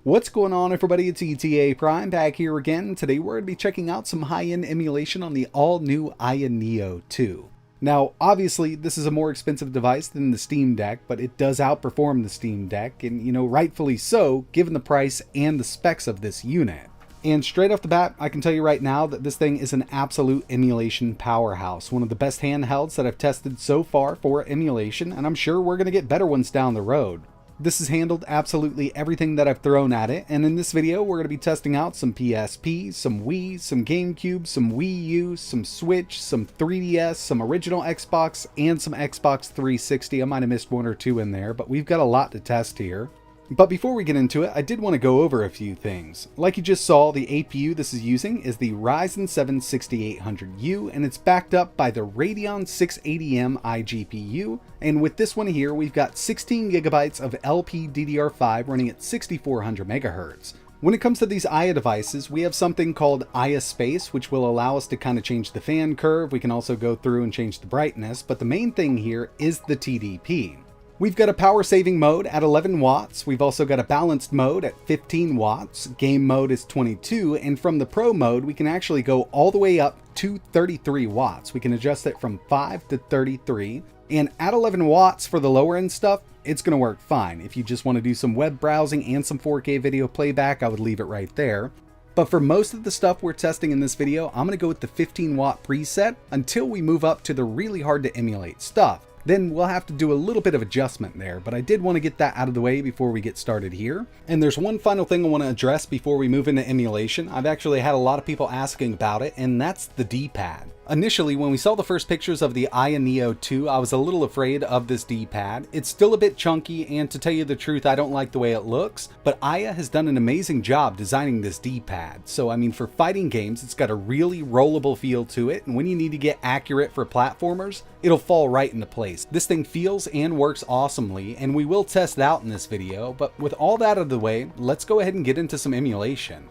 What's going on, everybody? It's ETA Prime back here again. Today we're going to be checking out some high-end emulation on the all-new AYA Neo 2. Now, obviously, this is a more expensive device than the Steam Deck, but it does outperform the Steam Deck, and rightfully so, given the price and the specs of this unit. And straight off the bat, I can tell you right now that this thing is an absolute emulation powerhouse. One of the best handhelds that I've tested so far for emulation, and I'm sure we're going to get better ones down the road. This has handled absolutely everything that I've thrown at it, and in this video we're going to be testing out some PSP, some Wii, some Gamecube, some WiiU, some Switch, some 3DS, some original Xbox, and some Xbox 360. I might have missed one or two in there, but we've got a lot to test here. But before we get into it, I did want to go over a few things. Like you just saw, the APU this is using is the Ryzen 7 6800U, and it's backed up by the Radeon 680M iGPU. And with this one here, we've got 16 gigabytes of LPDDR5 running at 6400 megahertz. When it comes to these AYA devices, we have something called AYA Space, which will allow us to kind of change the fan curve. We can also go through and change the brightness, but the main thing here is the TDP. We've got a power saving mode at 11 watts. We've also got a balanced mode at 15 watts. Game mode is 22. And from the pro mode, we can actually go all the way up to 33 watts. We can adjust it from 5 to 33. And at 11 watts for the lower end stuff, it's going to work fine. If you just want to do some web browsing and some 4K video playback, I would leave it right there. But for most of the stuff we're testing in this video, I'm going to go with the 15 watt preset until we move up to the really hard to emulate stuff. Then we'll have to do a little bit of adjustment there, but I did want to get that out of the way before we get started here. And there's one final thing I want to address before we move into emulation. I've actually had a lot of people asking about it, and that's the D-pad. Initially, when we saw the first pictures of the AYA Neo 2, I was a little afraid of this D-pad. It's still a bit chunky, and to tell you the truth, I don't like the way it looks, but AYA has done an amazing job designing this D-pad. So, I mean, for fighting games, it's got a really rollable feel to it, and when you need to get accurate for platformers, it'll fall right into place. This thing feels and works awesomely, and we will test it out in this video, but with all that out of the way, let's go ahead and get into some emulation.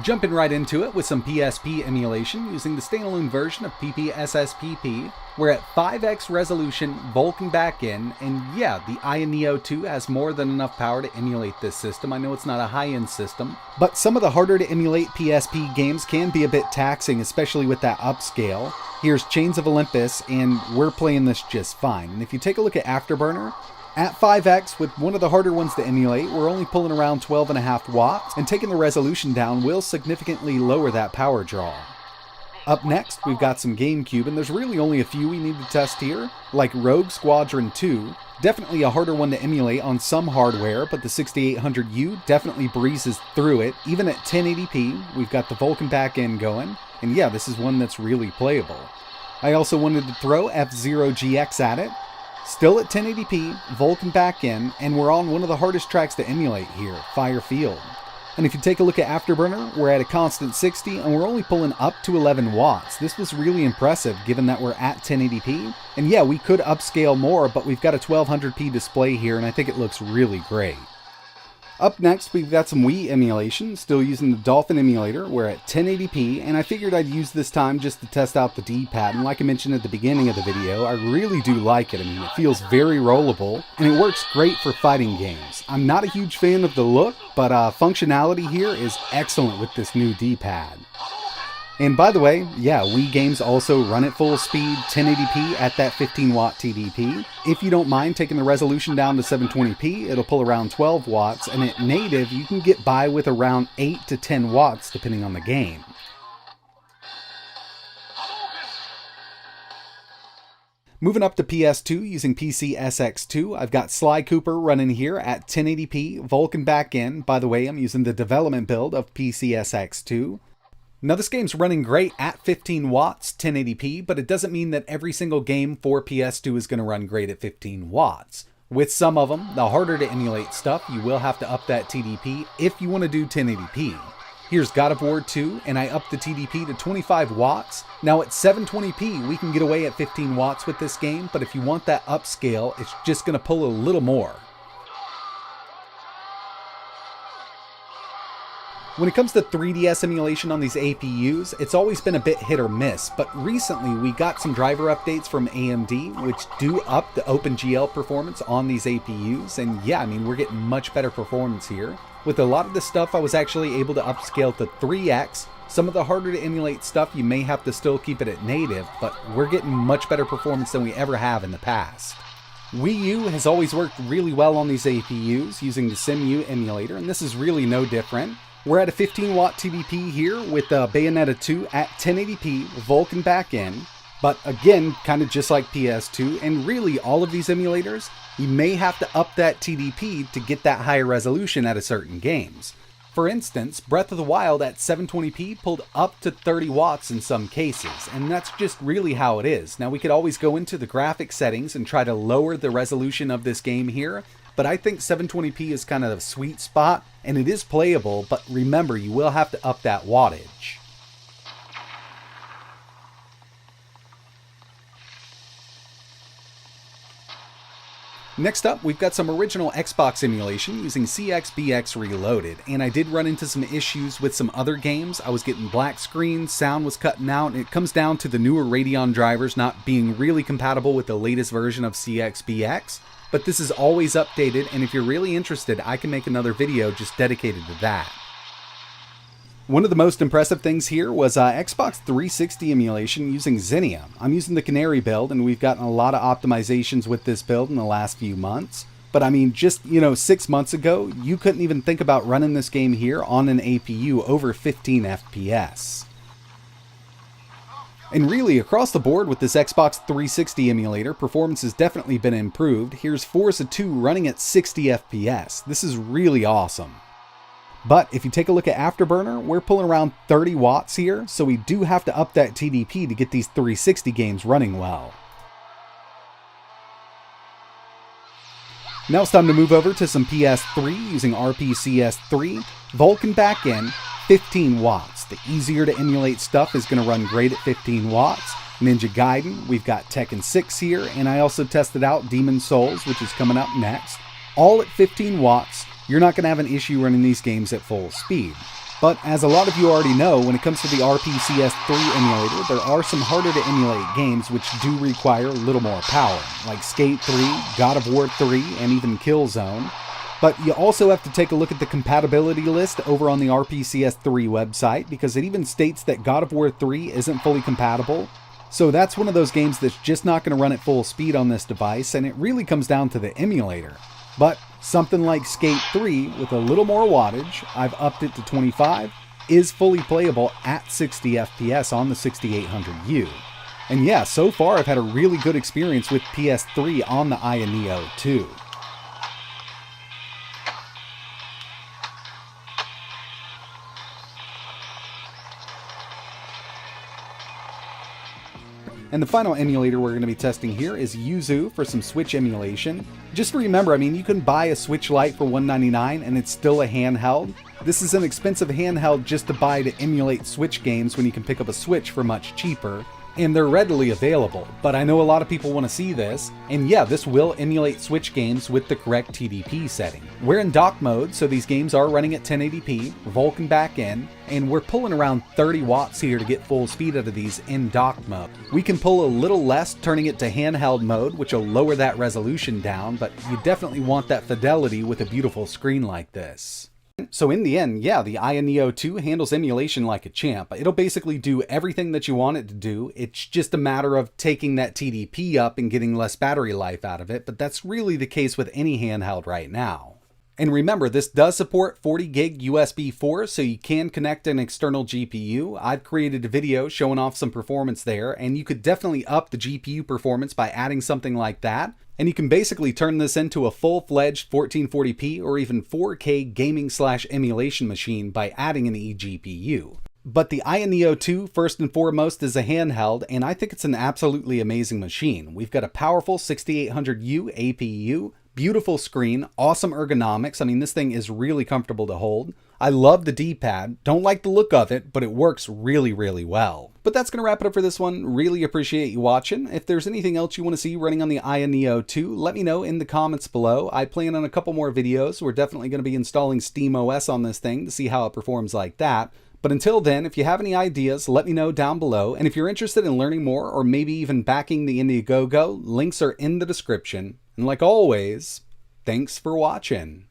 Jumping right into it with some PSP emulation using the standalone version of PPSSPP. We're at 5x resolution, Vulkan back-in, and yeah, the AYA Neo 2 has more than enough power to emulate this system. I know it's not a high-end system, but some of the harder to emulate PSP games can be a bit taxing, especially with that upscale. Here's Chains of Olympus, and we're playing this just fine. And if you take a look at Afterburner, at 5x, with one of the harder ones to emulate, we're only pulling around 12.5 watts, and taking the resolution down will significantly lower that power draw. Up next, we've got some Gamecube, and there's really only a few we need to test here, like Rogue Squadron 2. Definitely a harder one to emulate on some hardware, but the 6800U definitely breezes through it. Even at 1080p, we've got the Vulkan back-end going, and yeah, this is one that's really playable. I also wanted to throw F-Zero GX at it. Still at 1080p, Vulkan back in, and we're on one of the hardest tracks to emulate here, Fire Field. And if you take a look at Afterburner, we're at a constant 60, and we're only pulling up to 11 watts. This was really impressive given that we're at 1080p. And yeah, we could upscale more, but we've got a 1200p display here, and I think it looks really great. Up next, we've got some Wii emulation, still using the Dolphin emulator. We're at 1080p, and I figured I'd use this time just to test out the D-pad, and like I mentioned at the beginning of the video, I really do like it. I mean, it feels very rollable, and it works great for fighting games. I'm not a huge fan of the look, but functionality here is excellent with this new D-pad. And by the way, yeah, Wii games also run at full speed, 1080p at that 15 watt TDP. If you don't mind taking the resolution down to 720p, it'll pull around 12 watts, and at native, you can get by with around 8 to 10 watts depending on the game. Moving up to PS2 using PCSX2, I've got Sly Cooper running here at 1080p, Vulkan back-in. By the way, I'm using the development build of PCSX2. Now this game's running great at 15 watts, 1080p, but it doesn't mean that every single game for PS2 is going to run great at 15 watts. With some of them, the harder to emulate stuff, you will have to up that TDP if you want to do 1080p. Here's God of War 2, and I upped the TDP to 25 watts. Now at 720p, we can get away at 15 watts with this game, but if you want that upscale, it's just going to pull a little more. When it comes to 3DS emulation on these APUs, it's always been a bit hit or miss, but recently we got some driver updates from AMD which do up the OpenGL performance on these APUs, and yeah, I mean, we're getting much better performance here. With a lot of the stuff I was actually able to upscale to 3x. Some of the harder to emulate stuff you may have to still keep it at native, but we're getting much better performance than we ever have in the past. WiiU has always worked really well on these APUs using the WiiU emulator, and this is really no different. We're at a 15 watt TDP here with Bayonetta 2 at 1080p Vulkan backend, but again, kind of just like PS2, and really all of these emulators, you may have to up that TDP to get that higher resolution out of certain games. For instance, Breath of the Wild at 720p pulled up to 30 watts in some cases, and that's just really how it is. Now we could always go into the graphics settings and try to lower the resolution of this game here, but I think 720p is kind of a sweet spot, and it is playable, but remember, you will have to up that wattage. Next up, we've got some original Xbox emulation using CXBX Reloaded, and I did run into some issues with some other games. I was getting black screens, sound was cutting out, and it comes down to the newer Radeon drivers not being really compatible with the latest version of CXBX. But this is always updated, and if you're really interested, I can make another video just dedicated to that. One of the most impressive things here was Xbox 360 emulation using Zinnia. I'm using the Canary build, and we've gotten a lot of optimizations with this build in the last few months. But I mean, just, 6 months ago, you couldn't even think about running this game here on an APU over 15 FPS. And really, across the board with this Xbox 360 emulator, performance has definitely been improved. Here's Forza 2 running at 60 FPS. This is really awesome. But if you take a look at Afterburner, we're pulling around 30 watts here, so we do have to up that TDP to get these 360 games running well. Now it's time to move over to some PS3 using RPCS3, Vulkan backend, 15 watts. The easier to emulate stuff is going to run great at 15 watts. Ninja Gaiden, we've got Tekken 6 here, and I also tested out Demon's Souls, which is coming up next. All at 15 watts, you're not going to have an issue running these games at full speed. But as a lot of you already know, when it comes to the RPCS3 emulator, there are some harder to emulate games which do require a little more power, like Skate 3, God of War 3, and even Killzone. But you also have to take a look at the compatibility list over on the RPCS3 website, because it even states that God of War 3 isn't fully compatible. So that's one of those games that's just not going to run at full speed on this device, and it really comes down to the emulator. But something like Skate 3 with a little more wattage, I've upped it to 25, is fully playable at 60 FPS on the 6800U. And yeah, so far I've had a really good experience with PS3 on the AYA Neo too. And the final emulator we're going to be testing here is YUZU for some Switch emulation. Just remember, I mean, you can buy a Switch Lite for $199 and it's still a handheld. This is an expensive handheld just to buy to emulate Switch games when you can pick up a Switch for much cheaper. And they're readily available, but I know a lot of people want to see this, and yeah, this will emulate Switch games with the correct TDP setting. We're in dock mode, so these games are running at 1080p, Vulkan backend, and we're pulling around 30 watts here to get full speed out of these in dock mode. We can pull a little less, turning it to handheld mode, which will lower that resolution down, but you definitely want that fidelity with a beautiful screen like this. So in the end, yeah, the AYA Neo 2 handles emulation like a champ. It'll basically do everything that you want it to do. It's just a matter of taking that TDP up and getting less battery life out of it, but that's really the case with any handheld right now. And remember, this does support 40 gig USB 4, so you can connect an external GPU. I've created a video showing off some performance there, and you could definitely up the GPU performance by adding something like that. And you can basically turn this into a full-fledged 1440p or even 4K gaming/emulation machine by adding an eGPU. But the AYA Neo 2, first and foremost, is a handheld, and I think it's an absolutely amazing machine. We've got a powerful 6800U APU, beautiful screen, awesome ergonomics. I mean, this thing is really comfortable to hold. I love the D-pad, don't like the look of it, but it works really, really well. But that's going to wrap it up for this one. Really appreciate you watching. If there's anything else you want to see running on the AYA Neo 2, let me know in the comments below. I plan on a couple more videos. We're definitely going to be installing SteamOS on this thing to see how it performs like that. But until then, if you have any ideas, let me know down below. And if you're interested in learning more or maybe even backing the Indiegogo, links are in the description. And like always, thanks for watching.